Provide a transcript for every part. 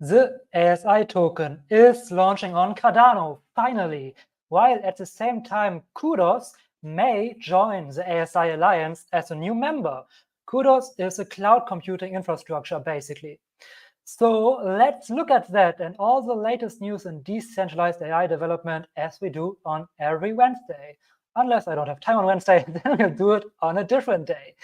the ASI token is launching on Cardano, finally, while at the same time CUDOS may join the ASI Alliance as a new member. CUDOS is a cloud computing infrastructure, basically. So let's look at that and all the latest news in decentralized AI development as we do on every Wednesday. Unless I don't have time on Wednesday, then we'll do it on a different day.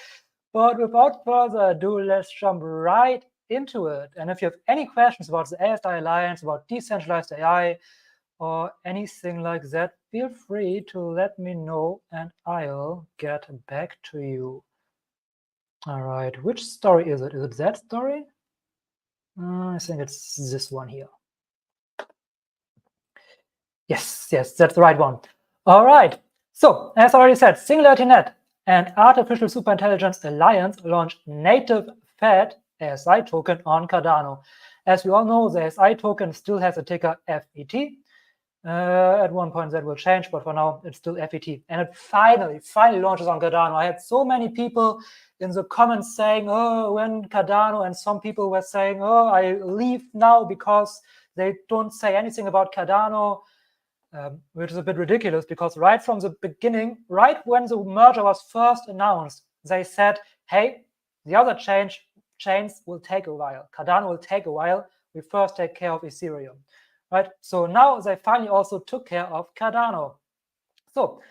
But without further ado, let's jump right into it. And if you have any questions about the ASI Alliance, about decentralized AI, or anything like that, feel free to let me know and I'll get back to you. All right, which story is it? Is it that story? I think it's this one here. Yes, that's the right one. All right, so as I already said, SingularityNet and Artificial Superintelligence Alliance launched native Fed ASI token on Cardano. As we all know, the ASI token still has a ticker FET. At one point that will change, but for now it's still FET. And it finally launches on Cardano. I had so many people in the comments saying, oh, when Cardano, and some people were saying, oh, I leave now because they don't say anything about Cardano, which is a bit ridiculous because right from the beginning, right when the merger was first announced, they said, hey, the other chains will take a while. Cardano will take a while. We first take care of Ethereum. Right, so now they finally also took care of Cardano. So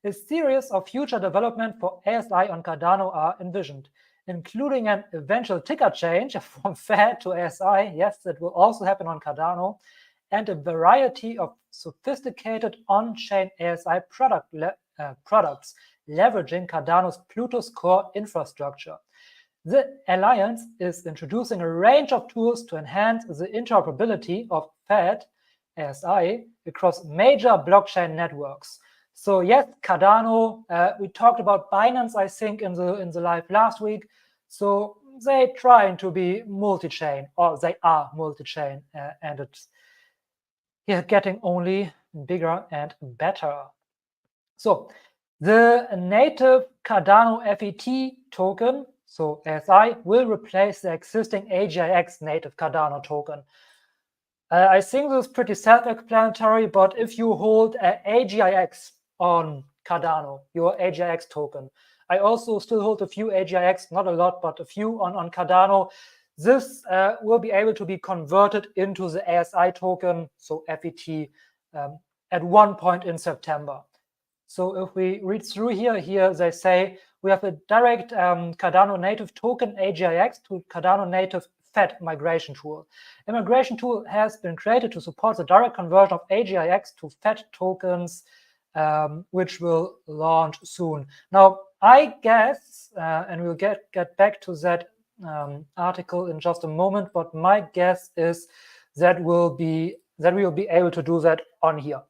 a series of future development for ASI on Cardano are envisioned, including an eventual ticker change from Fed to ASI. Yes, that will also happen on Cardano, and a variety of sophisticated on-chain ASI products leveraging Cardano's Plutus core infrastructure. The Alliance is introducing a range of tools to enhance the interoperability of Fed ASI across major blockchain networks. So yes, Cardano, we talked about Binance, I think, in the live last week. So they're trying to be multi-chain, or they are multi-chain, and it's getting only bigger and better. So the native Cardano FET token, so ASI, will replace the existing AGIX native Cardano token. I think this is pretty self-explanatory, but if you hold AGIX on Cardano, your AGIX token, I also still hold a few AGIX, not a lot, but a few on Cardano. This will be able to be converted into the ASI token, so FET, at one point in September. So if we read through here they say we have a direct Cardano native token AGIX to Cardano native Fed migration tool. A migration tool has been created to support the direct conversion of AGIX to Fed tokens, which will launch soon. Now, I guess, and we'll get back to that article in just a moment, but my guess is that we will be able to do that on here.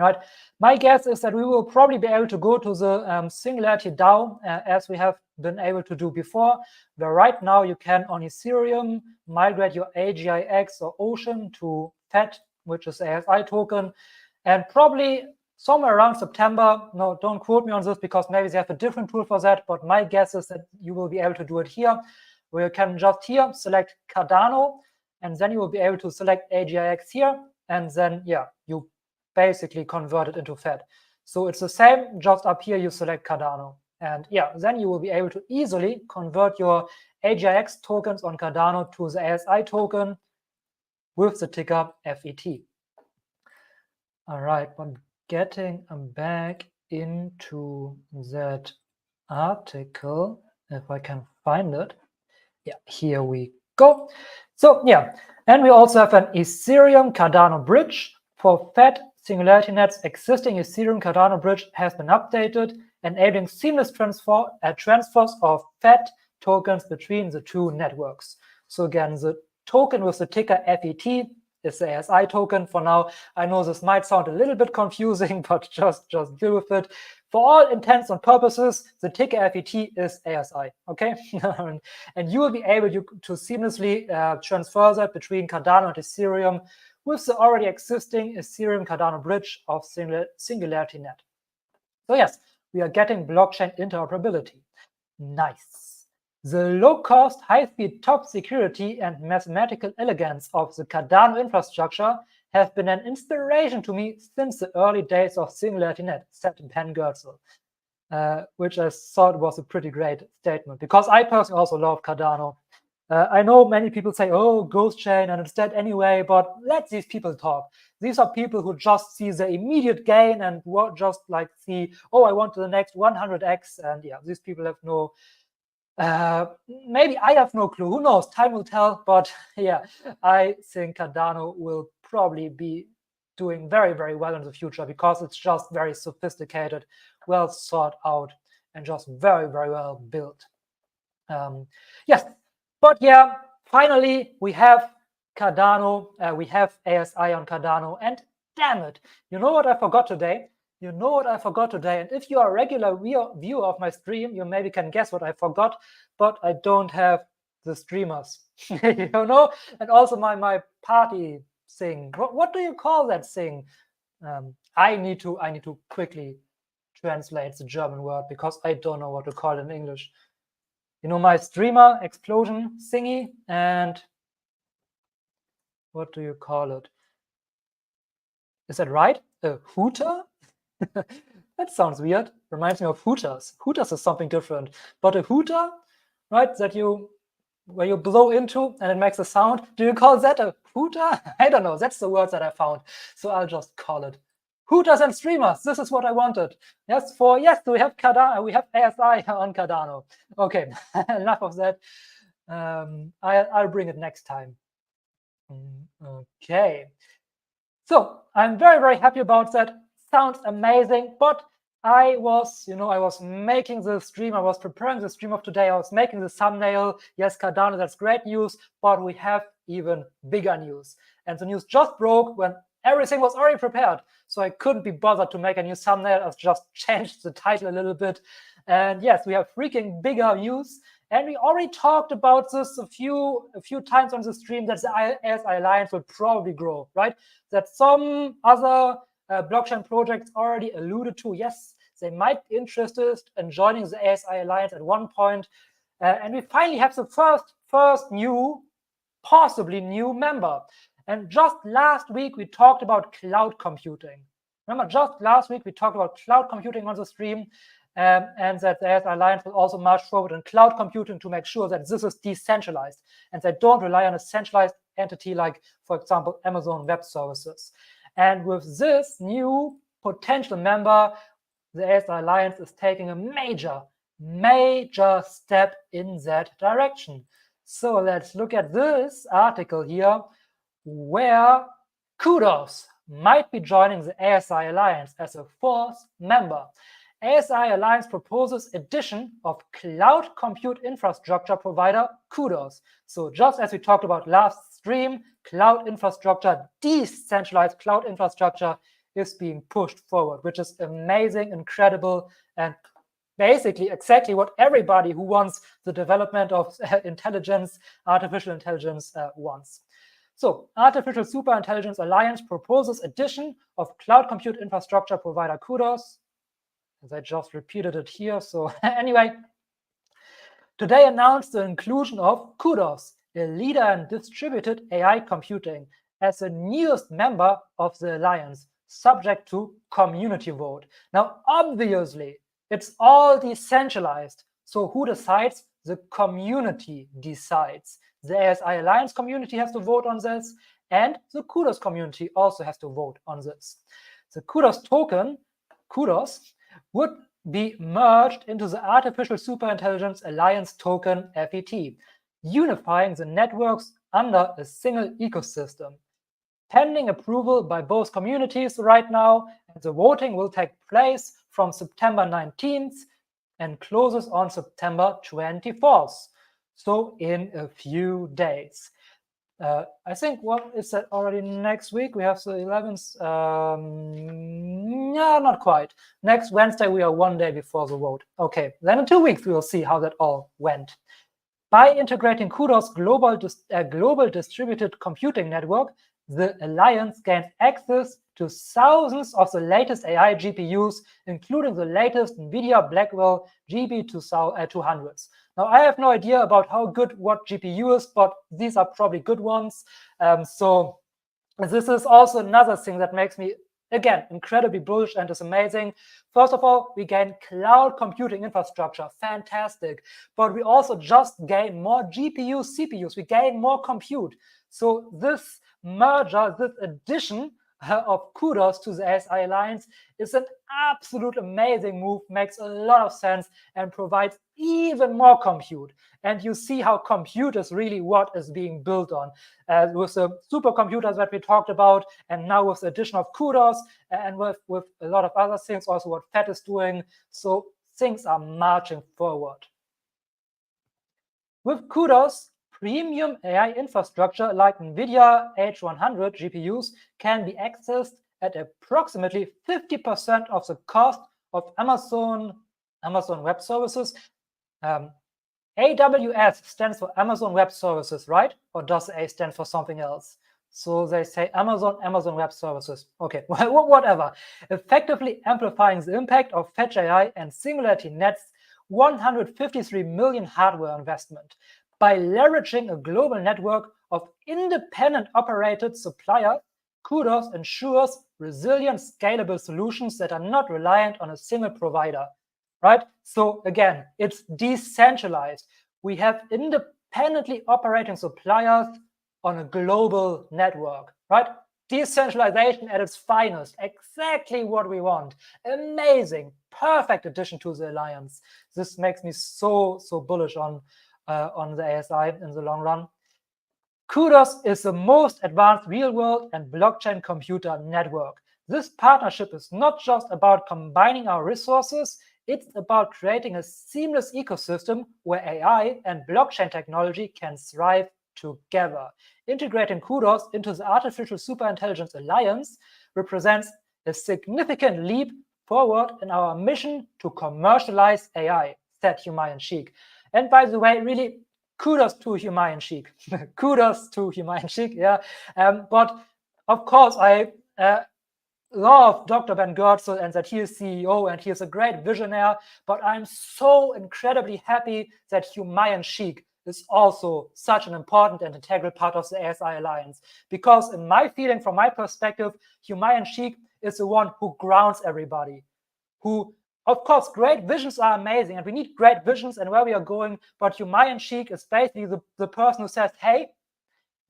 Right. My guess is that we will probably be able to go to the Singularity DAO as we have been able to do before, where right now you can on Ethereum migrate your AGIX or Ocean to Fed, which is ASI token, and probably somewhere around September. No, don't quote me on this because maybe they have a different tool for that, but my guess is that you will be able to do it here, where you can just here select Cardano, and then you will be able to select AGIX here, and then you basically convert it into Fed. So it's the same, just up here you select Cardano. And then you will be able to easily convert your AGIX tokens on Cardano to the ASI token with the ticker FET. All right, but getting back into that article, if I can find it. Yeah, here we go. So and we also have an Ethereum Cardano bridge for Fed. SingularityNet's existing Ethereum Cardano bridge has been updated, enabling seamless transfers of Fed tokens between the two networks. So again, the token with the ticker FET is the ASI token for now. I know this might sound a little bit confusing, but just deal with it. For all intents and purposes, the ticker FET is ASI, okay? And you will be able to seamlessly transfer that between Cardano and Ethereum with the already existing Ethereum Cardano bridge of SingularityNet. So yes, we are getting blockchain interoperability. Nice. The low-cost, high-speed, top security and mathematical elegance of the Cardano infrastructure have been an inspiration to me since the early days of SingularityNet, said Ben Goertzel, which I thought was a pretty great statement, because I personally also love Cardano. I know many people say, oh, ghost chain, and it's dead anyway, but let these people talk. These are people who just see the immediate gain and just like see, oh, I want the next 100x, and yeah, these people have no, maybe I have no clue, who knows, time will tell, but yeah, I think Cardano will probably be doing very, very well in the future because it's just very sophisticated, well thought out, and just very, very well built. Yes, but yeah, finally we have Cardano, we have ASI on Cardano, and damn it, you know what I forgot today? You know what I forgot today? And if you are a regular viewer of my stream, you maybe can guess what I forgot, but I don't have the streamers, you know? And also my party thing. What do you call that thing? I need to quickly translate the German word because I don't know what to call it in English. You know, my streamer explosion thingy, and what do you call it? Is that right? A hooter? That sounds weird. Reminds me of hooters. Hooters is something different. But a hooter, right, where you blow into and it makes a sound. Do you call that a hooter? I don't know. That's the word that I found. So I'll just call it hooters and streamers. This is what I wanted. Yes, we have Cardano. We have ASI on Cardano. Okay, enough of that. I'll bring it next time. Okay. So I'm very, very happy about that. Sounds amazing, but I was making the stream. I was preparing the stream of today. I was making the thumbnail. Yes, Cardano, that's great news, but we have even bigger news. And the news just broke when everything was already prepared. So I couldn't be bothered to make a new thumbnail. I just changed the title a little bit. And yes, we have freaking bigger news. And we already talked about this a few times on the stream, that the ASI Alliance will probably grow, right? That some other blockchain projects already alluded to, yes, they might be interested in joining the ASI Alliance at one point. And we finally have the first new, possibly new member. And just last week, we talked about cloud computing. Remember, just last week, we talked about cloud computing on the stream. And that the ASI Alliance will also march forward in cloud computing to make sure that this is decentralized and they don't rely on a centralized entity like, for example, Amazon Web Services. And with this new potential member, the ASI Alliance is taking a major step in that direction. So let's look at this article here, where CUDOS might be joining the ASI Alliance as a fourth member. ASI Alliance proposes addition of cloud compute infrastructure provider CUDOS. So just as we talked about last stream, cloud infrastructure, decentralized cloud infrastructure is being pushed forward, which is amazing, incredible, and basically exactly what everybody who wants the development of artificial intelligence wants. So Artificial Superintelligence Alliance proposes addition of cloud compute infrastructure provider CUDOS. As I just repeated it here. So anyway, today announced the inclusion of CUDOS, a leader in distributed AI computing, as the newest member of the Alliance, subject to community vote. Now, obviously, it's all decentralized. So who decides? The community decides. The ASI Alliance community has to vote on this, and the CUDOS community also has to vote on this. The CUDOS token, CUDOS, would be merged into the Artificial Superintelligence Alliance token FET, unifying the networks under a single ecosystem. Pending approval by both communities right now, and the voting will take place from September 19th and closes on September 24th. So in a few days. I think, what is that, already next week? We have the 11th. Yeah, not quite. Next Wednesday, we are one day before the vote. Okay, then in 2 weeks, we will see how that all went. By integrating CUDOS' global distributed computing network, the Alliance gains access to thousands of the latest AI GPUs, including the latest NVIDIA Blackwell GB200s. Now, I have no idea about how good what GPU is, but these are probably good ones. So this is also another thing that makes me, again, incredibly bullish and is amazing. First of all, we gain cloud computing infrastructure, fantastic. But we also just gain more GPUs, CPUs, we gain more compute. So this merger, this addition of CUDOS to the ASI Alliance is an absolute amazing move, makes a lot of sense, and provides even more compute. And you see how compute is really what is being built on. With the supercomputers that we talked about, and now with the addition of CUDOS, and with a lot of other things, also what FED is doing. So things are marching forward. With CUDOS, premium AI infrastructure like NVIDIA H100 GPUs can be accessed at approximately 50% of the cost of Amazon Web Services. AWS stands for Amazon Web Services, right? Or does A stand for something else? So they say Amazon Web Services. Okay, whatever. Effectively amplifying the impact of Fetch AI and Singularity Net's 153 million hardware investment. By leveraging a global network of independent operated suppliers, CUDOS ensures resilient, scalable solutions that are not reliant on a single provider, right? So again, it's decentralized. We have independently operating suppliers on a global network, right? Decentralization at its finest, exactly what we want. Amazing, perfect addition to the alliance. This makes me so bullish on the ASI in the long run. CUDOS is the most advanced real-world and blockchain computer network. This partnership is not just about combining our resources, it's about creating a seamless ecosystem where AI and blockchain technology can thrive together. Integrating CUDOS into the Artificial Superintelligence Alliance represents a significant leap forward in our mission to commercialize AI, said Humayun Sheikh. And by the way, really, kudos to Humayun Sheikh. Kudos to Humayun Sheikh, yeah. But of course, I love Dr. Ben Goertzel and that he is CEO and he is a great visionary, but I'm so incredibly happy that Humayun Sheikh is also such an important and integral part of the ASI Alliance. Because in my feeling, from my perspective, Humayun Sheikh is the one who grounds everybody, who, of course, great visions are amazing and we need great visions and where we are going, but Humayun Sheikh is basically the person who says, hey,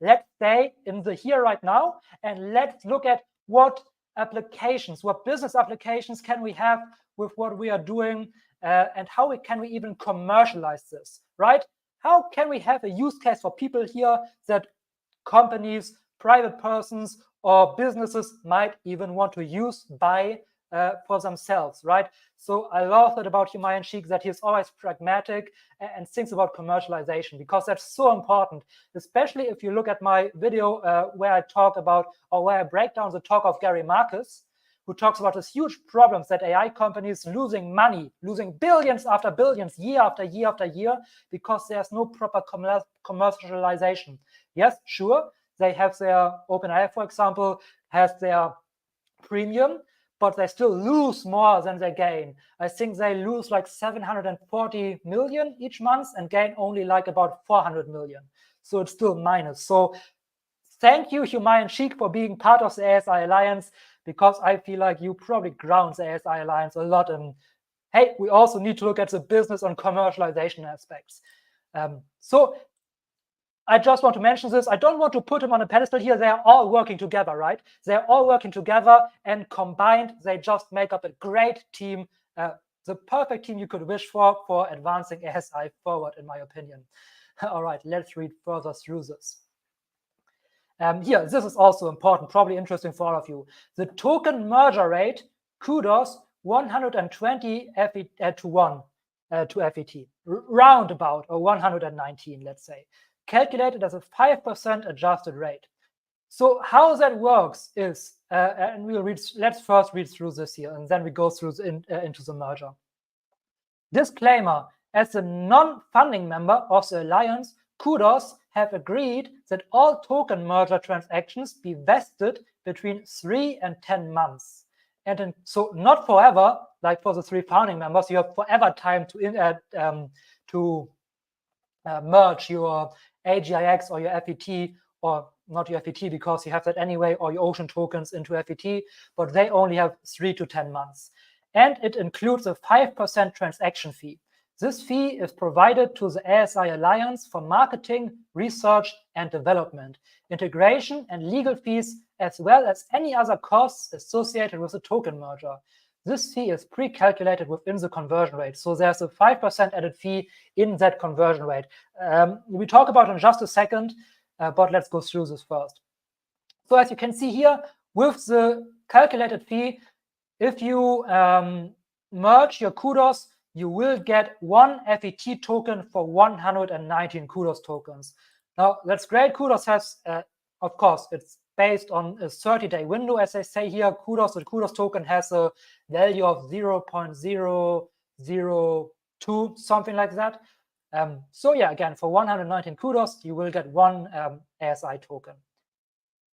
let's stay in the here right now and let's look at what applications, what business applications can we have with what we are doing and how can we even commercialize this, right? How can we have a use case for people here that companies, private persons, or businesses might even want to use for themselves, right? So I love that about Humayun Sheikh, that he's always pragmatic and thinks about commercialization, because that's so important, especially if you look at my video where I talk about, or where I break down the talk of Gary Marcus, who talks about these huge problems that AI companies losing money, losing billions after billions, year after year after year, because there's no proper commercialization. Yes, sure, they have their OpenAI, for example, has their premium, but they still lose more than they gain. I think they lose like 740 million each month and gain only like about 400 million. So it's still minus. So thank you, Humayun Sheikh, for being part of the ASI Alliance, because I feel like you probably ground the ASI Alliance a lot. And hey, we also need to look at the business and commercialization aspects. So I just want to mention this. I don't want to put them on a pedestal here. They are all working together, right? They're all working together, and combined, they just make up a great team, the perfect team you could wish for advancing ASI forward, in my opinion. All right, let's read further through this. Here, this is also important, probably interesting for all of you. The token merger rate, CUDOS, 120 to 1 to FET, roundabout, or 119, let's say, calculated as a 5% adjusted rate. So how that works is, and let's first read through this here, and then we go through into the merger. Disclaimer: as a non-funding member of the Alliance, CUDOS have agreed that all token merger transactions be vested between 3 and 10 months. And so not forever, like for the 3 founding members, you have forever time to merge your AGIX or your FET, or not your FET because you have that anyway, or your Ocean tokens into FET, but they only have 3 to 10 months. And it includes a 5% transaction fee. This fee is provided to the ASI Alliance for marketing, research, and development, integration and legal fees, as well as any other costs associated with the token merger. This fee is pre-calculated within the conversion rate. So there's a 5% added fee in that conversion rate. We talk about it in just a second, but let's go through this first. So as you can see here, with the calculated fee, if you merge your CUDOS, you will get 1 FET token for 119 CUDOS tokens. Now, that's great. CUDOS has, of course, it's based on a 30-day window, as they say here. CUDOS, the CUDOS token has a value of 0.002, something like that. So yeah, again, for 119 CUDOS, you will get 1 ASI token.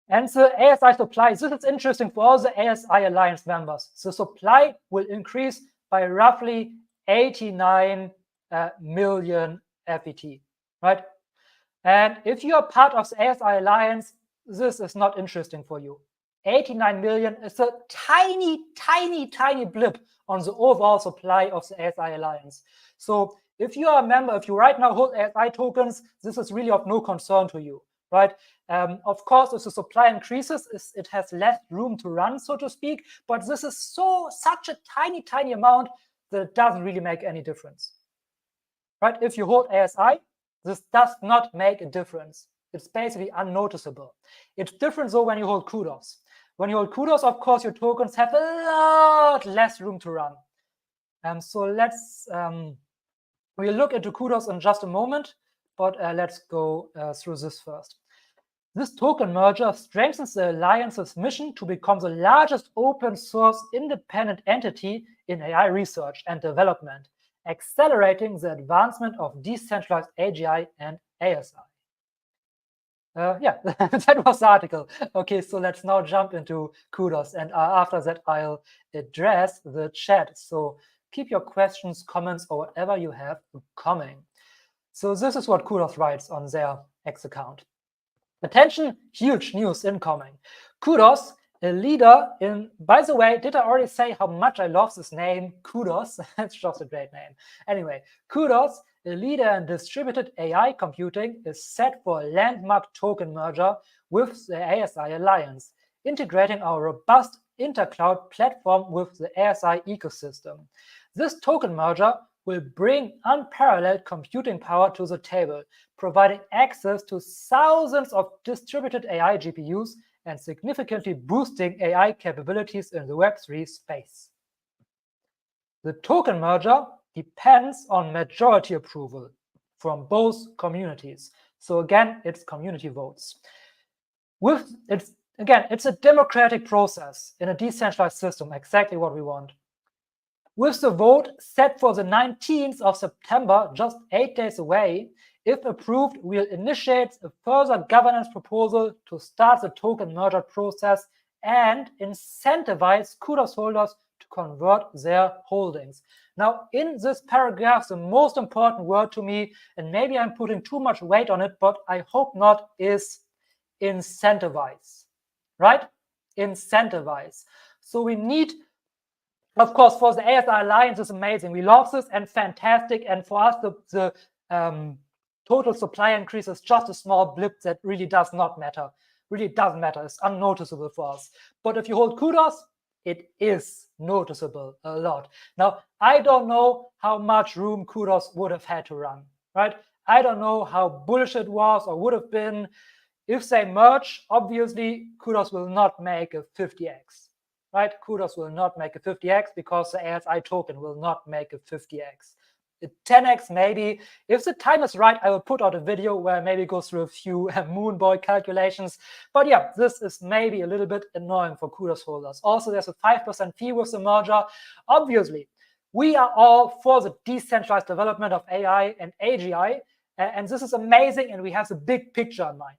And the ASI supply, this is interesting for all the ASI Alliance members. The supply will increase by roughly 89 million FET, right? And if you are part of the ASI Alliance, this is not interesting for you. 89 million is a tiny, tiny, tiny blip on the overall supply of the ASI Alliance. So if you are a member, if you right now hold ASI tokens, this is really of no concern to you, right? Of course, if the supply increases, it has less room to run, so to speak, but this is such a tiny, tiny amount that it doesn't really make any difference, right? If you hold ASI, this does not make a difference. It's basically unnoticeable. It's different though when you hold CUDOS. When you hold CUDOS, of course, your tokens have a lot less room to run. So let's, we'll look into CUDOS in just a moment, but let's go through this first. This token merger strengthens the Alliance's mission to become the largest open source independent entity in AI research and development, accelerating the advancement of decentralized AGI and ASI. Yeah, that was the article. Okay, so let's now jump into CUDOS, and after that, I'll address the chat. So keep your questions, comments, or whatever you have coming. So this is what CUDOS writes on their X account. Attention, huge news incoming. CUDOS, a leader in, by the way, did I already say how much I love this name, CUDOS? It's just a great name. Anyway, CUDOS, a leader in distributed AI computing, is set for a landmark token merger with the ASI Alliance, integrating our robust intercloud platform with the ASI ecosystem. This token merger will bring unparalleled computing power to the table, providing access to thousands of distributed AI GPUs and significantly boosting AI capabilities in the Web3 space. The token merger depends on majority approval from both communities. So again, it's community votes. It's a democratic process in a decentralized system, exactly what we want. With the vote set for the 19th of September, just 8 days away, if approved, we'll initiate a further governance proposal to start the token merger process and incentivize CUDOS holders to convert their holdings. Now, in this paragraph, the most important word to me, and maybe I'm putting too much weight on it, but I hope not, is incentivize, right? Incentivize. So we need, of course, for the ASI Alliance is amazing. We love this and fantastic. And for us, the total supply increase is just a small blip that really does not matter. Really doesn't matter. It's unnoticeable for us. But if you hold CUDOS, it is noticeable a lot. Now, I don't know how much room CUDOS would have had to run, right? I don't know how bullish it was or would have been. If they merge, obviously, CUDOS will not make a 50x. Right? CUDOS will not make a 50x because the ASI token will not make a 50x. A 10x maybe. If the time is right, I will put out a video where I maybe go through a few Moonboy calculations. But yeah, this is maybe a little bit annoying for CUDOS holders. Also, there's a 5% fee with the merger. Obviously, we are all for the decentralized development of AI and AGI. And this is amazing, and we have the big picture in mind.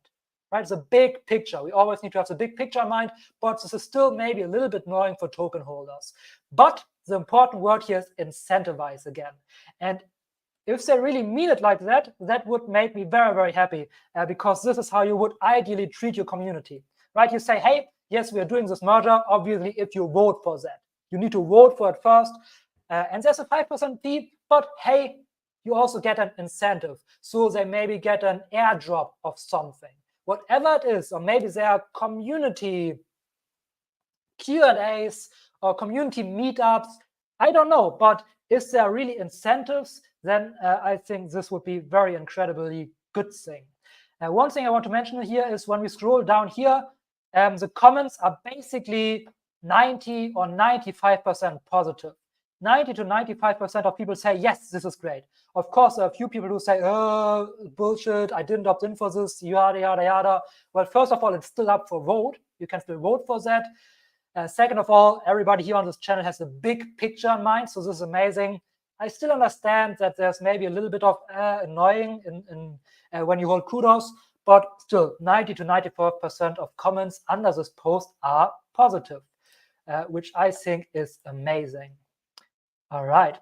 Right, it's a big picture. We always need to have the big picture in mind, but this is still maybe a little bit annoying for token holders. But the important word here is incentivize again. And If they really mean it like that, that would make me very, very happy, because this is how you would ideally treat your community, right? You say, hey, yes, we are doing this merger. Obviously, if you vote for that, you need to vote for it first. And there's a 5% fee, but hey, you also get an incentive. So they maybe get an airdrop of something, whatever it is, or maybe there are community Q&As or community meetups. I don't know, but if there are really incentives, then I think this would be very incredibly good thing. One thing I want to mention here is when we scroll down here, the comments are basically 90 or 95% positive. 90 to 95% of people say, yes, this is great. Of course, there are a few people who say, oh, bullshit, I didn't opt in for this, yada, yada, yada. Well, first of all, it's still up for vote. You can still vote for that. Second of all, everybody here on this channel has a big picture in mind, so this is amazing. I still understand that there's maybe a little bit of annoying when you hold kudos, but still 90 to 94% of comments under this post are positive, which I think is amazing. All right.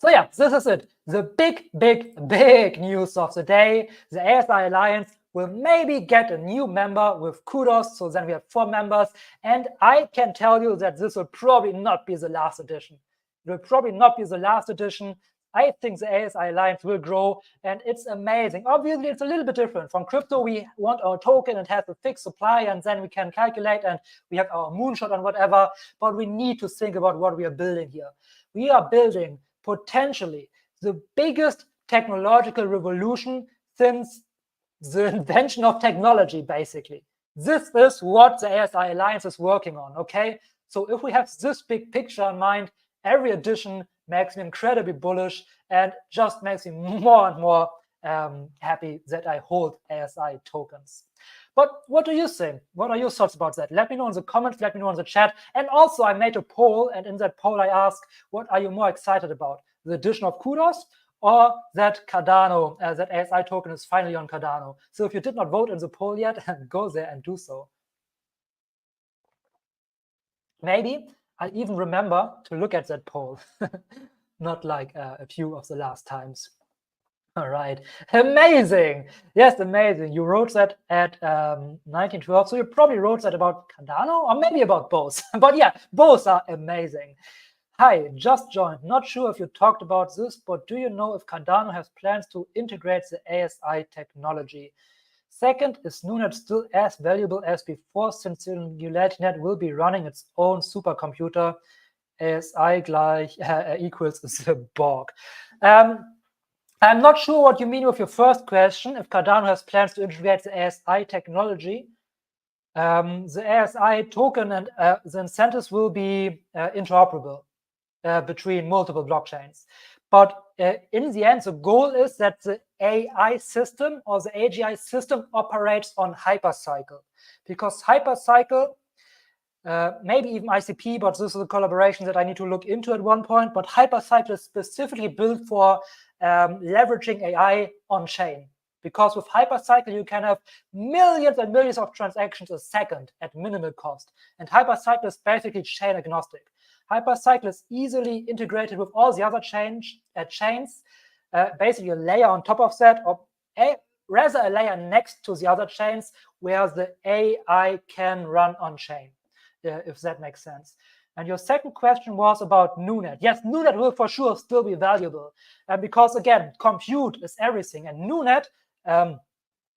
So yeah, this is it. The big news of the day. The ASI Alliance will maybe get a new member with kudos. So then we have 4 members. And I can tell you that this will probably not be the last edition. It will probably not be the last edition. I think the ASI Alliance will grow, and it's amazing. Obviously, it's a little bit different. From crypto, we want our token and have a fixed supply, and then we can calculate, and we have our moonshot and whatever. But we need to think about what we are building here. We are building potentially the biggest technological revolution since the invention of technology, basically. This is what the ASI Alliance is working on, okay? So if we have this big picture in mind, every edition makes me incredibly bullish and just makes me more and more happy that I hold ASI tokens. But what do you think? What are your thoughts about that? Let me know in the comments, let me know in the chat. And also I made a poll, and in that poll I asked, what are you more excited about? The addition of kudos or that Cardano, that ASI token is finally on Cardano? So if you did not vote in the poll yet, go there and do so. Maybe I even remember to look at that poll, not like a few of the last times. All right, amazing. Yes, amazing. You wrote that at 1912, so you probably wrote that about Cardano or maybe about both. But yeah, both are amazing. Hi, just joined. Not sure if you talked about this, but do you know if Cardano has plans to integrate the ASI technology? Second, is Nunet still as valuable as before, since SingularityNet will be running its own supercomputer? ASI equals the Borg. I'm not sure what you mean with your first question, if Cardano has plans to integrate the ASI technology. The ASI token and the incentives will be interoperable between multiple blockchains. But in the end, the goal is that the AI system or the AGI system operates on Hypercycle, because Hypercycle, maybe even ICP, but this is a collaboration that I need to look into at one point, but Hypercycle is specifically built for leveraging AI on-chain. Because with Hypercycle, you can have millions and millions of transactions a second at minimal cost. And Hypercycle is basically chain agnostic. Hypercycle is easily integrated with all the other chains, basically a layer on top of that, or rather a layer next to the other chains where the AI can run on-chain, if that makes sense. And your second question was about Nunet. Yes, Nunet will for sure still be valuable because, again, compute is everything. And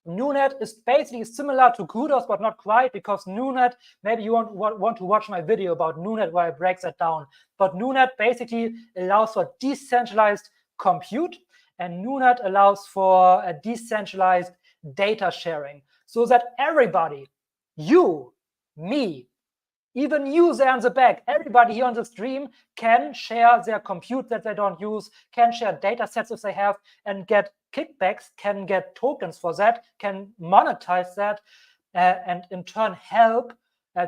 Nunet is basically similar to kudos, but not quite, because Nunet, maybe you want to watch my video about Nunet where I break that down. But Nunet basically allows for decentralized compute, and Nunet allows for a decentralized data sharing, so that everybody, you, me, even you there in the back, everybody here on the stream can share their compute that they don't use, can share data sets if they have, and get kickbacks, can get tokens for that, can monetize that, and in turn help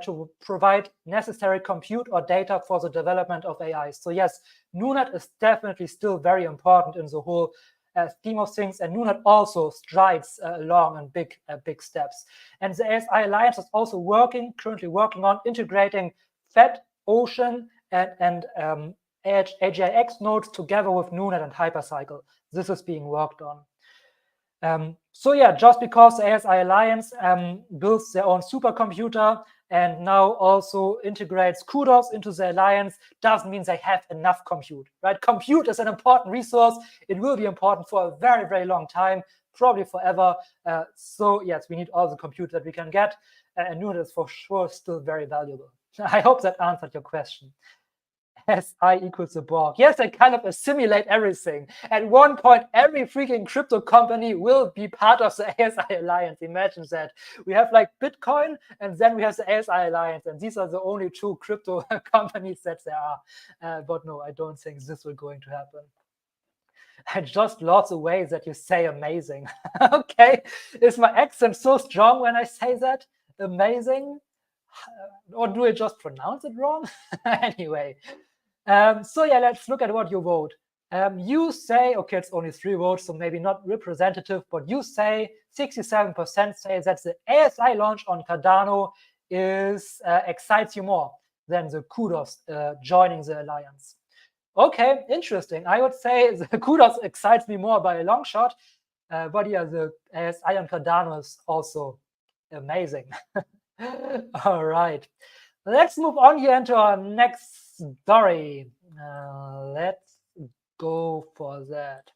to provide necessary compute or data for the development of AI. So yes, Nunet is definitely still very important in the whole scheme of things, and Nunet also strides along in big steps. And the ASI Alliance is also currently working on integrating Fed, Ocean, and AGIX nodes together with NuNet and Hypercycle. This is being worked on. So yeah, just because the ASI Alliance builds their own supercomputer and now also integrates CUDOS into the Alliance doesn't mean they have enough compute, right? Compute is an important resource. It will be important for a very, very long time, probably forever. So yes, we need all the compute that we can get, and NuNet is for sure still very valuable. I hope that answered your question. SI equals the Borg. Yes, they kind of assimilate everything. At one point, every freaking crypto company will be part of the ASI Alliance. Imagine that. We have like Bitcoin, and then we have the ASI Alliance, and these are the only two crypto companies that there are. But no, I don't think this will going to happen. I just love the way that you say amazing. Okay, is my accent so strong when I say that? Amazing? Or do I just pronounce it wrong? Anyway. So yeah, let's look at what you vote. You say, okay, it's only 3 votes, so maybe not representative, but you say 67% say that the ASI launch on Cardano excites you more than the CUDOS joining the Alliance. Okay, interesting. I would say the CUDOS excites me more by a long shot, but yeah, the ASI on Cardano is also amazing. All right, let's move on here into our next story. Let's go for that.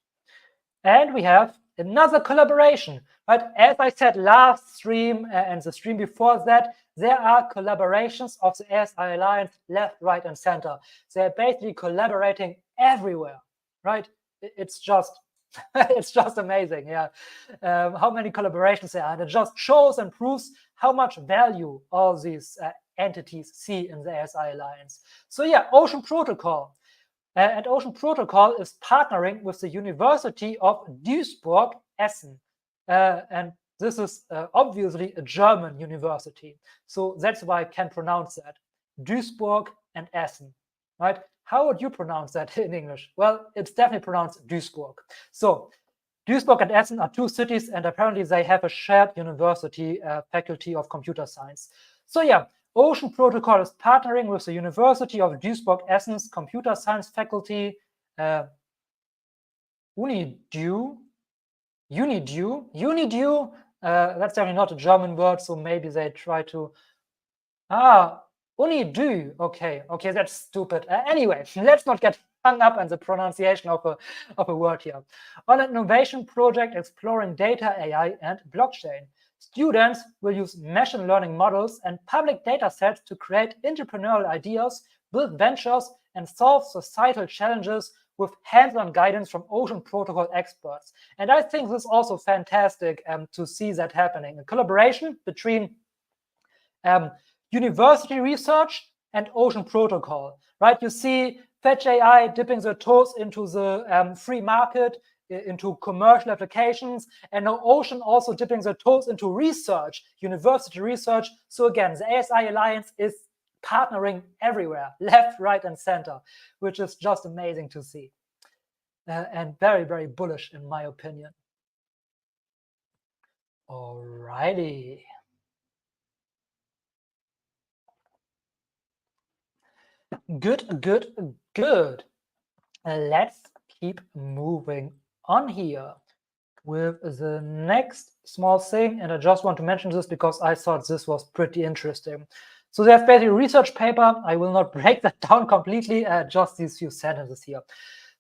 And we have another collaboration, right? As I said last stream and the stream before that, there are collaborations of the ASI Alliance left, right, and center. They're basically collaborating everywhere, right? It's just it's just amazing, yeah. How many collaborations there are. And it just shows and proves how much value all these entities see in the ASI Alliance. So yeah, Ocean Protocol. And Ocean Protocol is partnering with the University of Duisburg-Essen. And this is obviously a German university. So that's why I can pronounce that. Duisburg and Essen, right? How would you pronounce that in English? Well, it's definitely pronounced Duisburg. So Duisburg and Essen are 2 cities, and apparently they have a shared university faculty of computer science. So yeah, Ocean Protocol is partnering with the University of Duisburg-Essen's computer science faculty, UniDu. That's definitely not a German word, so maybe they try to. UniDu. Okay, that's stupid. Anyway, let's not get hung up on the pronunciation of a word here. On an innovation project exploring data, AI, and blockchain. Students will use machine learning models and public data sets to create entrepreneurial ideas, build ventures, and solve societal challenges with hands-on guidance from Ocean Protocol experts. And I think this is also fantastic to see that happening. A collaboration between university research and Ocean Protocol, right? You see Fetch AI dipping their toes into the free market, into commercial applications, and now Ocean also dipping their toes into research, university research. So again, the ASI Alliance is partnering everywhere, left, right, and center, which is just amazing to see. And very, very bullish in my opinion. Alrighty. Good. Let's keep moving on here with the next small thing. And I just want to mention this because I thought this was pretty interesting. So there's basically a research paper. I will not break that down completely, just these few sentences here.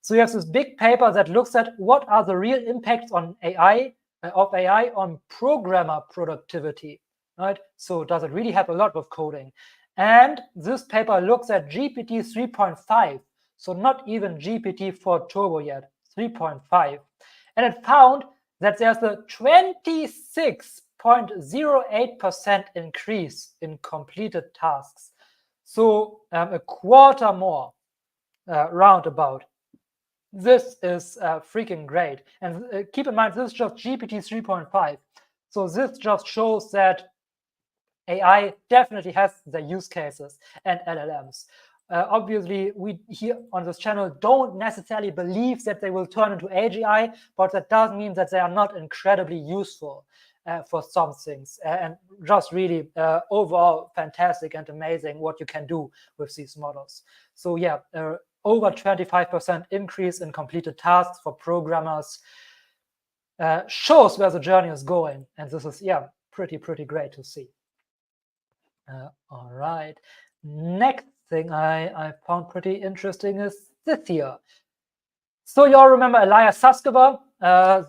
So you have this big paper that looks at what are the real impacts on AI on programmer productivity, right? So does it really have a lot of coding? And this paper looks at GPT 3.5, so not even GPT-4 Turbo yet, 3.5. And it found that there's a 26.08% increase in completed tasks. So a quarter more, roundabout. This is freaking great. And keep in mind, this is just GPT 3.5. So this just shows that AI definitely has the use cases and LLMs. Obviously, we here on this channel don't necessarily believe that they will turn into AGI, but that doesn't mean that they are not incredibly useful for some things. And just really overall fantastic and amazing what you can do with these models. So yeah, over 25% increase in completed tasks for programmers. Shows where the journey is going. And this is, yeah, pretty great to see. All right. Next thing I found pretty interesting is this here. So you all remember Alliance+CUDOS,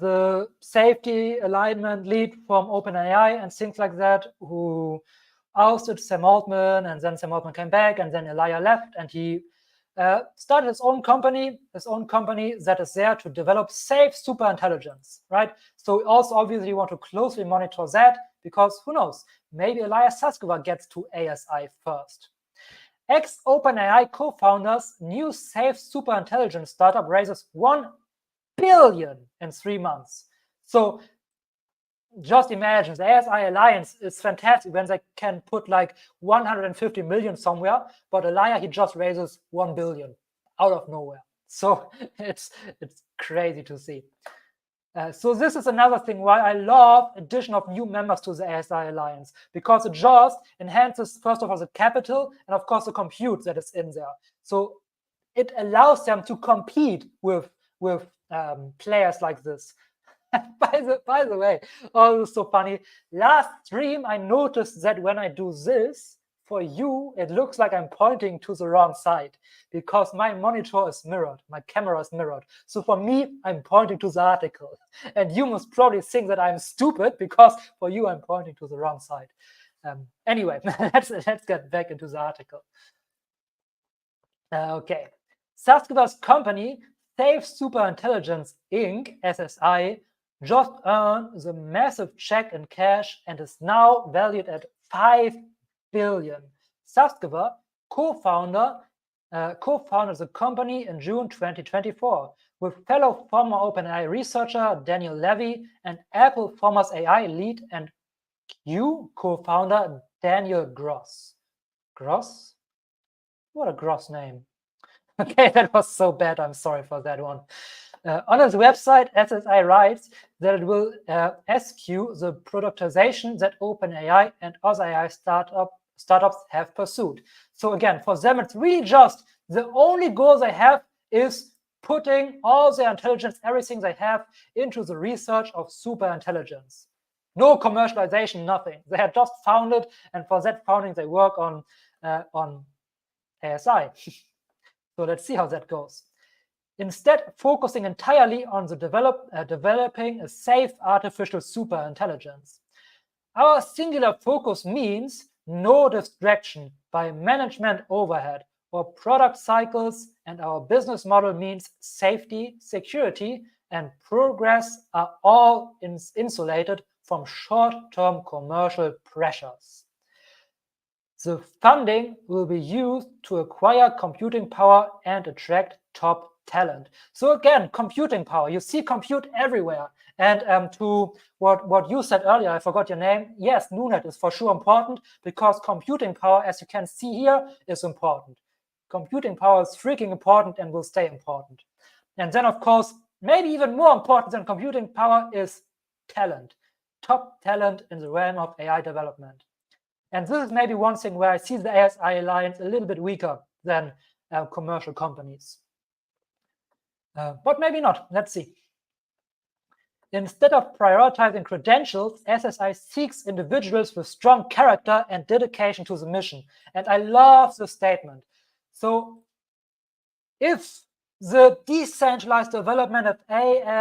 the safety alignment lead from OpenAI and things like that, who ousted Sam Altman, and then Sam Altman came back, and then Elia left, and he started his own company that is there to develop safe superintelligence, right? So we also obviously want to closely monitor that, because who knows, maybe Alliance+CUDOS gets to ASI first. Ex-OpenAI co-founders' new safe superintelligence startup raises $1 billion in 3 months. So just imagine, the ASI Alliance is fantastic when they can put like 150 million somewhere, but Elia, he just raises 1 billion out of nowhere. So it's crazy to see. So this is another thing why I love addition of new members to the ASI Alliance, because it just enhances, first of all, the capital and of course the compute that is in there. So it allows them to compete with players like this. By the way, oh, so funny. Last stream, I noticed that when I do this, for you, it looks like I'm pointing to the wrong side, because my monitor is mirrored, my camera is mirrored. So for me, I'm pointing to the article. And you must probably think that I'm stupid, because for you, I'm pointing to the wrong side. Anyway, let's get back into the article. Okay. SaaS company Safe Superintelligence Inc., SSI, just earned the massive check in cash and is now valued at $5 billion. SaaS co-founded the company in June 2024 with fellow former OpenAI researcher Daniel Levy and Apple Formers AI lead and Q co-founder Daniel Gross. Gross? What a gross name. Okay, that was so bad. I'm sorry for that one. On its website, SSI writes that it will eschew the productization that OpenAI and other AI startups have pursued. So again, for them, it's really just the only goal they have is putting all their intelligence, everything they have, into the research of superintelligence. No commercialization, nothing. They had just founded, and for that founding, they work on ASI. So let's see how that goes. Instead, focusing entirely on the developing a safe artificial superintelligence. Our singular focus means no distraction by management overhead or product cycles, and our business model means safety, security, and progress are all insulated from short-term commercial pressures. The funding will be used to acquire computing power and attract top talent. So again, computing power. You see compute everywhere. And to what you said earlier, I forgot your name. Yes, NuNet is for sure important, because computing power, as you can see here, is important. Computing power is freaking important and will stay important. And then, of course, maybe even more important than computing power is talent. Top talent in the realm of AI development. And this is maybe one thing where I see the ASI Alliance a little bit weaker than commercial companies. But maybe not. Let's see. Instead of prioritizing credentials, SSI seeks individuals with strong character and dedication to the mission. And I love this statement. So if the decentralized development of AGI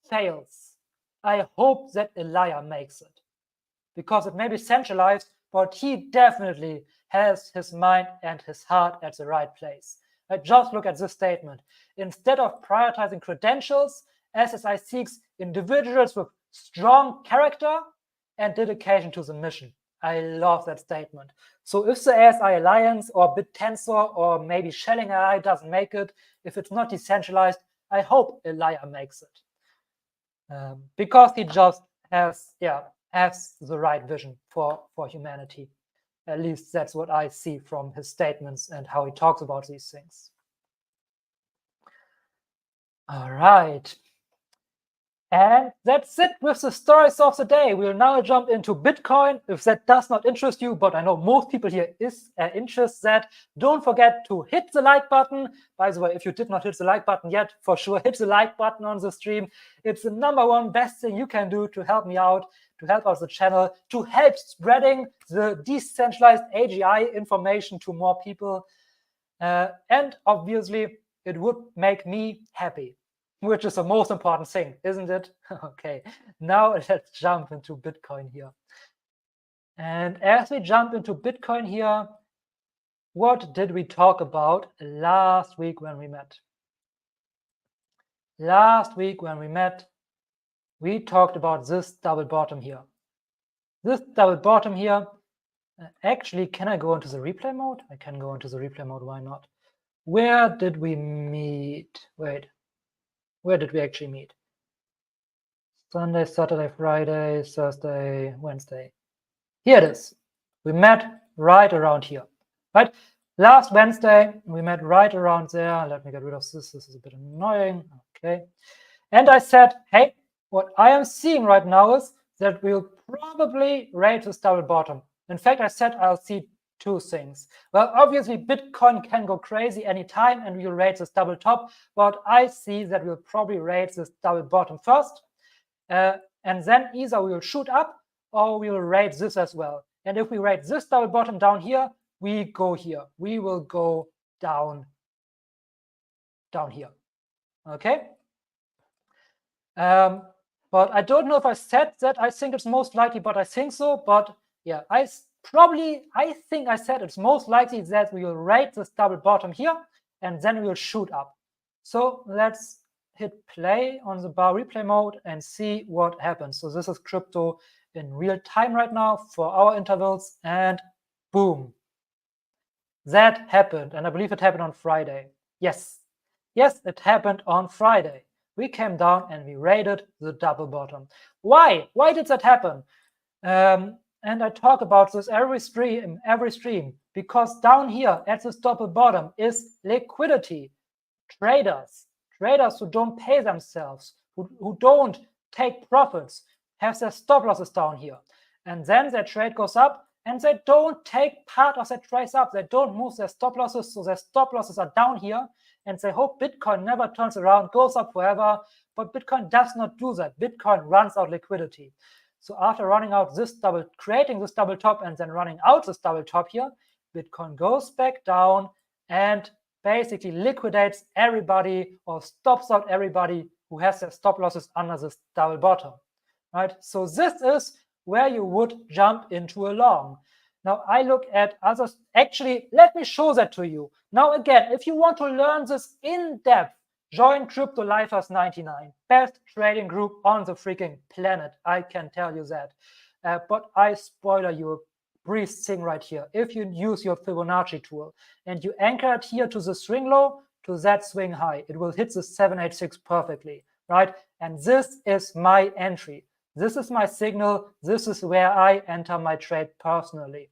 fails, I hope that Elia makes it, because it may be centralized, but he definitely has his mind and his heart at the right place. Just look at this statement. Instead of prioritizing credentials, SSI seeks individuals with strong character and dedication to the mission. I love that statement. So if the ASI Alliance or BitTensor or maybe Shelling AI doesn't make it, if it's not decentralized, I hope Elia makes it. Because he just has the right vision for humanity. At least that's what I see from his statements and how he talks about these things. All right. And that's it with the stories of the day. We'll now jump into Bitcoin. If that does not interest you, but I know most people here is interested, don't forget to hit the like button. By the way, if you did not hit the like button yet, for sure, hit the like button on the stream. It's the #1 best thing you can do to help me out, to help out the channel, to help spreading the decentralized AGI information to more people. And obviously, it would make me happy, which is the most important thing, isn't it? Okay, now let's jump into Bitcoin here. And as we jump into Bitcoin here, what did we talk about last week when we met? Last week when we met, we talked about this double bottom here. This double bottom here, actually, can I go into the replay mode? I can go into the replay mode, why not? Where did we meet? Wait. Where did we actually meet? Sunday, Saturday, Friday, Thursday, Wednesday. Here it is. We met right around here, right? Last Wednesday, we met right around there. Let me get rid of this. This is a bit annoying. Okay. And I said, hey, what I am seeing right now is that we'll probably rate this double bottom. In fact, I said I'll see two things. Well, obviously, Bitcoin can go crazy anytime and we'll rate this double top, but I see that we'll probably rate this double bottom first, and then either we will shoot up or we will rate this as well. And if we rate this double bottom down here, we go here. We will go down here. Okay? But I don't know if I said that I think it's most likely, but I think so. But yeah, I think I said it's most likely that we will rate this double bottom here and then we will shoot up. So let's hit play on the bar replay mode and see what happens. So this is crypto in real time right now for our intervals, and boom. That happened, and I believe it happened on Friday. Yes, it happened on Friday. We came down and we rated the double bottom. Why? Why did that happen? And I talk about this every stream, because down here at this double bottom is liquidity. Traders who don't pay themselves, who don't take profits, have their stop losses down here. And then their trade goes up and they don't take part of that trade up. They don't move their stop losses, so their stop losses are down here. And they hope Bitcoin never turns around, goes up forever. But Bitcoin does not do that. Bitcoin runs out liquidity. So after running out this creating this double top and then running out this double top here, Bitcoin goes back down and basically liquidates everybody or stops out everybody who has their stop losses under this double bottom, right? So this is where you would jump into a long. Now I look at others. Actually, let me show that to you. Now again, if you want to learn this in depth, join Crypto Lifers 99, best trading group on the freaking planet. I can tell you that. But I spoiler you a brief thing right here. If you use your Fibonacci tool and you anchor it here to the swing low, to that swing high, it will hit the 786 perfectly, right? And this is my entry. This is my signal. This is where I enter my trade personally,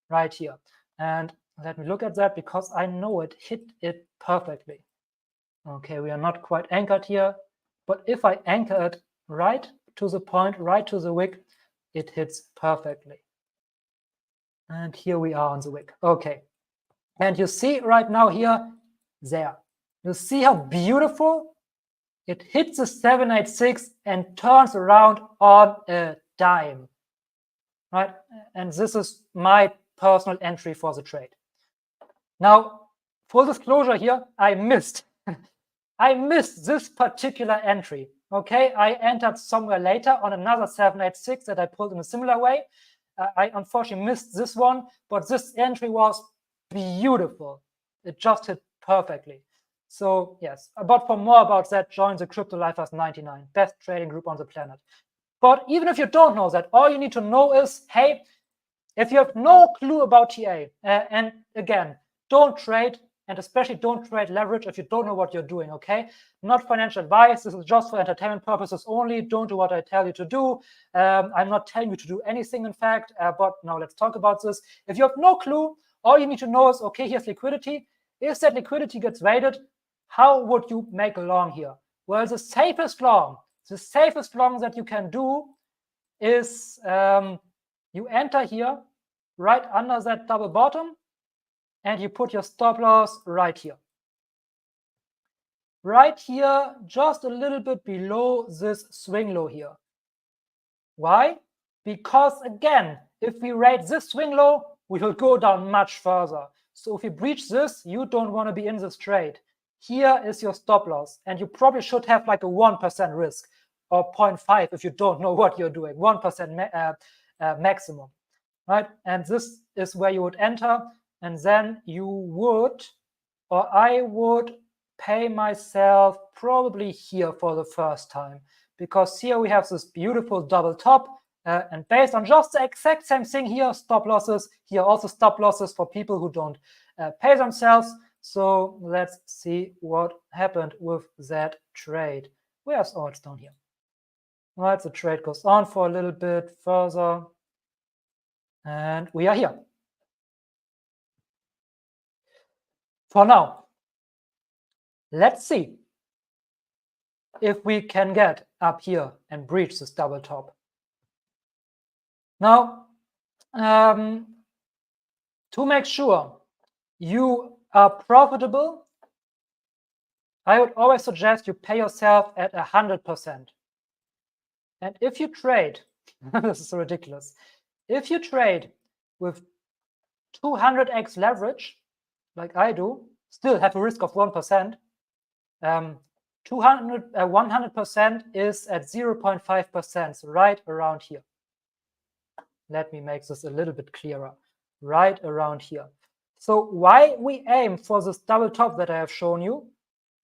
right here. And let me look at that because I know it hit it perfectly. Okay, we are not quite anchored here, but if I anchor it right to the point, right to the wick, it hits perfectly. And here we are on the wick. Okay, and you see right now here, there. You see how beautiful it hits the 786 and turns around on a dime, right? And this is my personal entry for the trade. Now, full disclosure here, I missed this particular entry. Okay, I entered somewhere later on another 786 that I pulled in a similar way. I unfortunately missed this one, but this entry was beautiful. It just hit perfectly. So yes, but for more about that, join the Crypto Lifers 99, best trading group on the planet. But even if you don't know that, all you need to know is, hey, if you have no clue about TA, and again, don't trade, and especially don't trade leverage if you don't know what you're doing, okay? Not financial advice. This is just for entertainment purposes only. Don't do what I tell you to do. I'm not telling you to do anything, in fact, but now let's talk about this. If you have no clue, all you need to know is, okay, here's liquidity. If that liquidity gets raided, how would you make a long here? Well, the safest long the safest long that you can do is you enter here right under that double bottom and you put your stop loss right here. Right here, just a little bit below this swing low here. Why? Because again, if we rate this swing low, we will go down much further. So if you breach this, you don't want to be in this trade. Here is your stop loss, and you probably should have like a 1% risk or 0.5 if you don't know what you're doing, 1% maximum, right? And this is where you would enter, and then you would, or I would, pay myself probably here for the first time, because here we have this beautiful double top, and based on just the exact same thing here, stop losses, here also stop losses for people who don't pay themselves. So let's see what happened with that trade. Where's, oh, it's down here. Right, the trade goes on for a little bit further, and we are here. For now, let's see if we can get up here and breach this double top. Now, to make sure you are profitable, I would always suggest you pay yourself at 100%. And if you trade, this is so ridiculous, if you trade with 200x leverage, like I do, still have a risk of 1%, 100% is at 0.5%, so right around here. Let me make this a little bit clearer, right around here. So why we aim for this double top that I have shown you,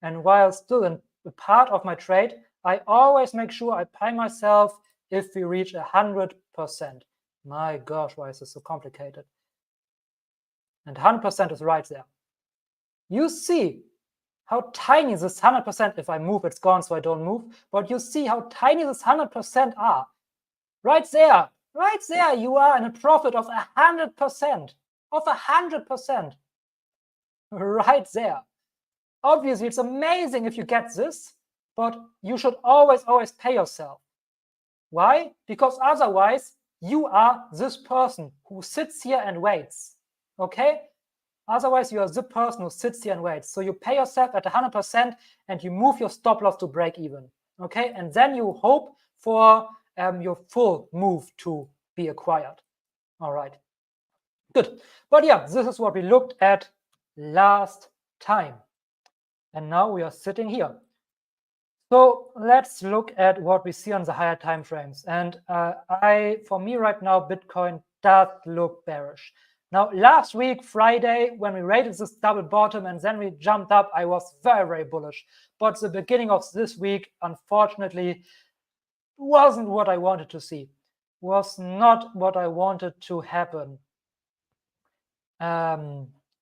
and while still in a part of my trade, I always make sure I pay myself if we reach 100%. My gosh, why is this so complicated? And 100% is right there. You see how tiny this 100%, if I move, it's gone, so I don't move. But you see how tiny this 100% are. Right there, you are in a profit of 100%, of 100%. Right there. Obviously, it's amazing if you get this, but you should always pay yourself. Why? Because otherwise, you are this person who sits here and waits, okay? Otherwise, you are the person who sits here and waits. So you pay yourself at 100% and you move your stop loss to break even, okay? And then you hope for your full move to be acquired. All right, good. But yeah, this is what we looked at last time. And now we are sitting here. So let's look at what we see on the higher time frames. And for me right now, Bitcoin does look bearish. Now, last week, Friday, when we rated this double bottom and then we jumped up, I was very, very bullish. But the beginning of this week, unfortunately, wasn't what I wanted to see, was not what I wanted to happen.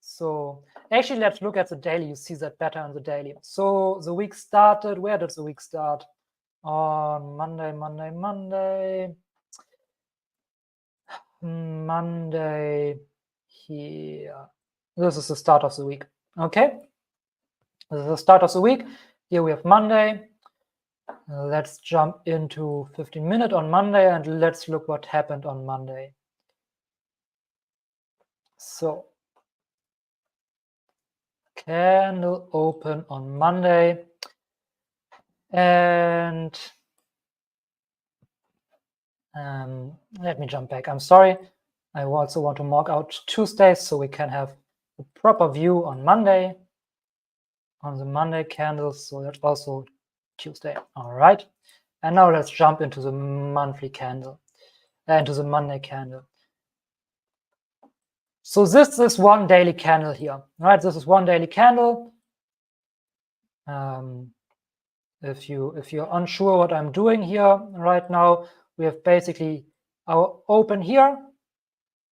So actually, let's look at the daily. You see that better on the daily. So the week started, where did the week start? On Monday here. This is the start of the week, okay? This is the start of the week. Here we have Monday. Let's jump into 15-minute on Monday and let's look what happened on Monday. So, candle open on Monday, and let me jump back. I'm sorry. I also want to mark out Tuesdays so we can have a proper view on Monday, on the Monday candles. So that's also Tuesday. All right. And now let's jump into the monthly candle, into the Monday candle. So this is one daily candle here, right? This is one daily candle. If you're unsure what I'm doing here right now, we have basically our open here.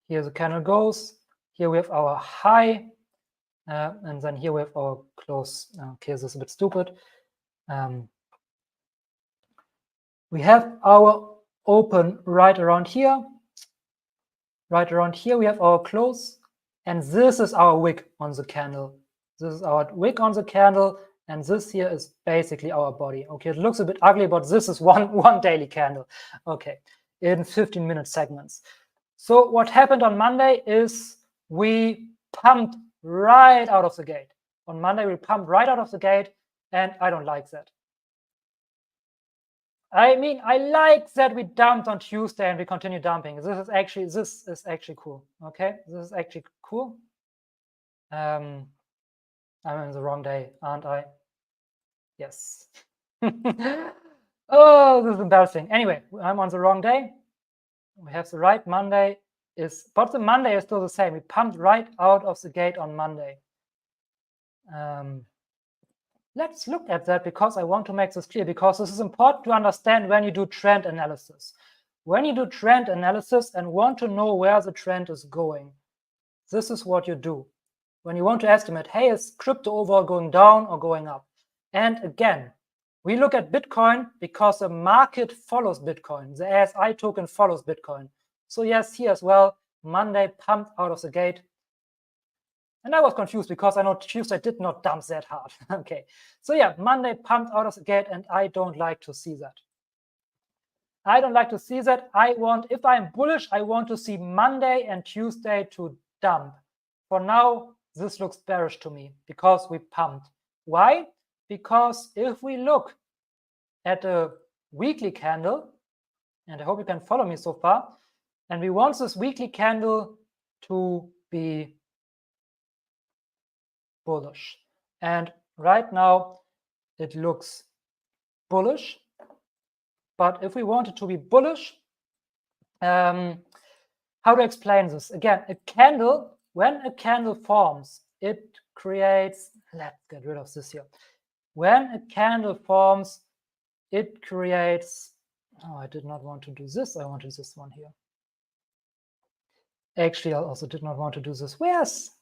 Here the candle goes. Here we have our high, and then here we have our close. Okay, this is a bit stupid. We have our open right around here. Right around here, we have our close, and this is our wick on the candle. This is our wick on the candle, And this here is basically our body. Okay, it looks a bit ugly, but this is one daily candle. Okay, in 15-minute segments. So what happened on Monday is we pumped right out of the gate. On Monday, we pumped right out of the gate, and I don't like that. I mean, I like that we dumped on Tuesday and we continue dumping. This is actually cool. Okay, this is actually cool. I'm in the wrong day, aren't I? Yes. Oh, this is embarrassing. Anyway, I'm on the wrong day. We have the right Monday but the Monday is still the same. We pumped right out of the gate on Monday. Let's look at that because I want to make this clear, because this is important to understand when you do trend analysis. When you do trend analysis and want to know where the trend is going, this is what you do. When you want to estimate, hey, is crypto overall going down or going up? And again, we look at Bitcoin because the market follows Bitcoin. The ASI token follows Bitcoin. So yes, here as well, Monday pumped out of the gate. And I was confused because I know Tuesday did not dump that hard. Okay, so yeah, Monday pumped out of the gate, and I don't like to see that. I don't like to see that. If I'm bullish, I want to see Monday and Tuesday to dump. For now, this looks bearish to me because we pumped. Why? Because if we look at a weekly candle, and I hope you can follow me so far, and we want this weekly candle to be bullish. And right now it looks bullish. But if we want it to be bullish, how to explain this? Again, when a candle forms, it creates, let's get rid of this here. When a candle forms, it creates, oh, I did not want to do this. I wanted this one here. Actually, I also did not want to do this. Where's?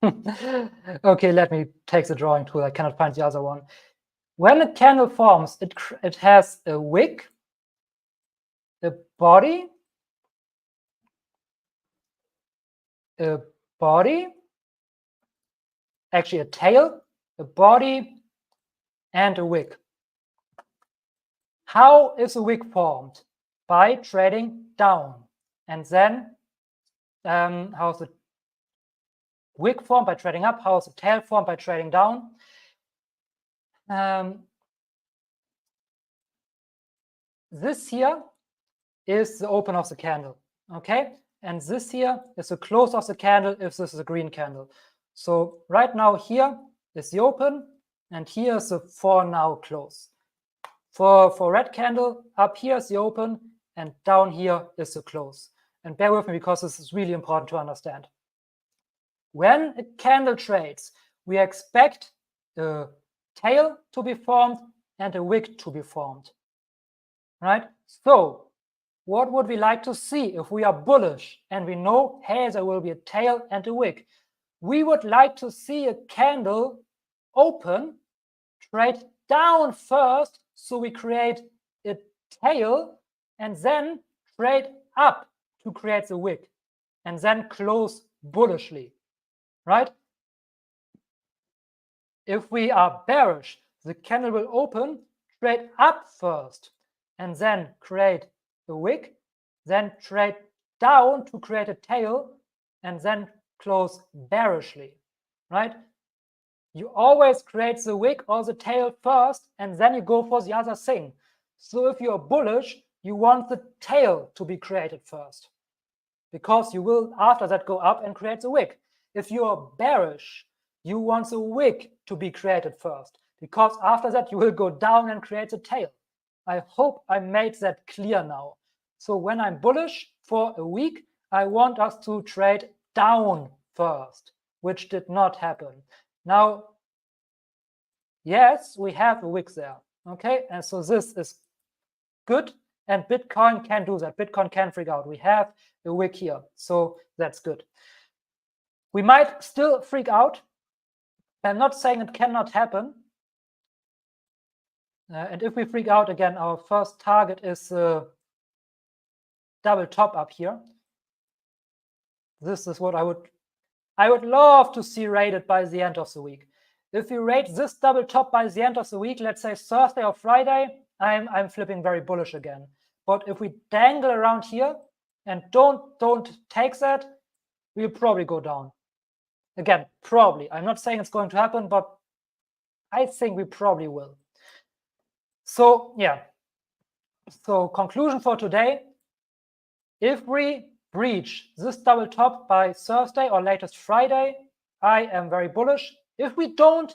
Okay, let me take the drawing tool. I cannot find the other one. When a candle forms, it has a wick, a body, actually a tail, a body, and a wick. How is a wick formed? By trading down. And then how is the wick formed? By trading up. How is the tail formed? By trading down. This here is the open of the candle, okay? And this here is the close of the candle if this is a green candle. So right now here is the open, and here is the for now close. For red candle, up here is the open, and down here is the close. And bear with me because this is really important to understand. When a candle trades, we expect a tail to be formed and a wick to be formed, right? So what would we like to see if we are bullish and we know, hey, there will be a tail and a wick? We would like to see a candle open, trade down first, so we create a tail, and then trade up to create the wick, and then close bullishly, right? If we are bearish, the candle will open, trade up first, and then create a wick, then trade down to create a tail, and then close bearishly, right? You always create the wick or the tail first, and then you go for the other thing. So if you're bullish, you want the tail to be created first, because you will after that go up and create the wick. If you are bearish, you want the wick to be created first, because after that you will go down and create the tail. I hope I made that clear now. So when I'm bullish for a week, I want us to trade down first, which did not happen. Now, yes, we have a wick there, okay? And so this is good, and Bitcoin can do that. Bitcoin can freak out. We have a wick here, so that's good. We might still freak out. I'm not saying it cannot happen. And if we freak out again, our first target is double top up here. This is what I would love to see rated by the end of the week. If we rate this double top by the end of the week, let's say Thursday or Friday, I'm flipping very bullish again. But if we dangle around here and don't take that, we'll probably go down. Again, probably. I'm not saying it's going to happen, but I think we probably will. So yeah. So conclusion for today, if we breach this double top by Thursday or latest Friday, I am very bullish. If we don't,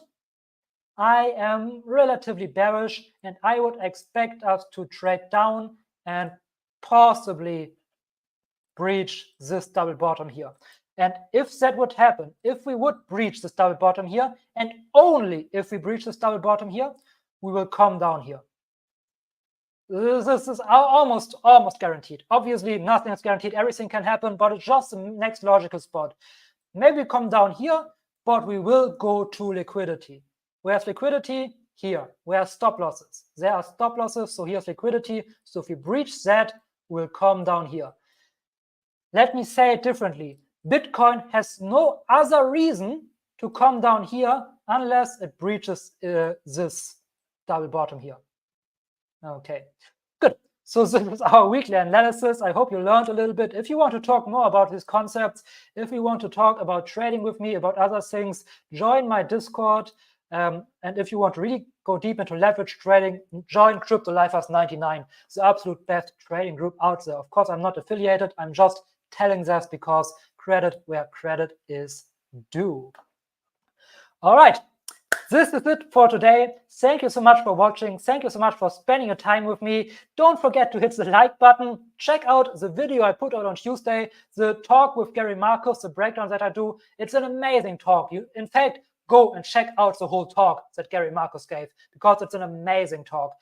I am relatively bearish, and I would expect us to trade down and possibly breach this double bottom here. And if that would happen, if we would breach this double bottom here, and only if we breach this double bottom here, we will come down here. This is almost guaranteed. Obviously, nothing is guaranteed. Everything can happen, but it's just the next logical spot. Maybe we come down here, but we will go to liquidity. We have liquidity here. We have stop losses. There are stop losses, so here's liquidity. So if we breach that, we'll come down here. Let me say it differently. Bitcoin has no other reason to come down here unless it breaches this double bottom here. Okay, good. So this is our weekly analysis. I hope you learned a little bit. If you want to talk more about these concepts, if you want to talk about trading with me, about other things, join my Discord. And if you want to really go deep into leverage trading, join Crypto Lifers 99, the absolute best trading group out there. Of course, I'm not affiliated. I'm just telling this because credit where credit is due. All right. This is it for today. Thank you so much for watching. Thank you so much for spending your time with me. Don't forget to hit the like button. Check out the video I put out on Tuesday, the talk with Gary Marcus, the breakdown that I do. It's an amazing talk. In fact, go and check out the whole talk that Gary Marcus gave because it's an amazing talk.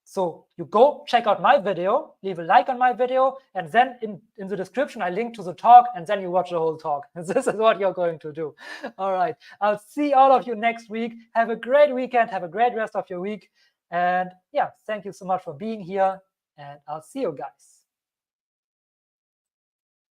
So you go check out my video, leave a like on my video, and then in the description, I link to the talk, and then you watch the whole talk. This is what you're going to do. All right. I'll see all of you next week. Have a great weekend. Have a great rest of your week. And yeah, thank you so much for being here, and I'll see you guys.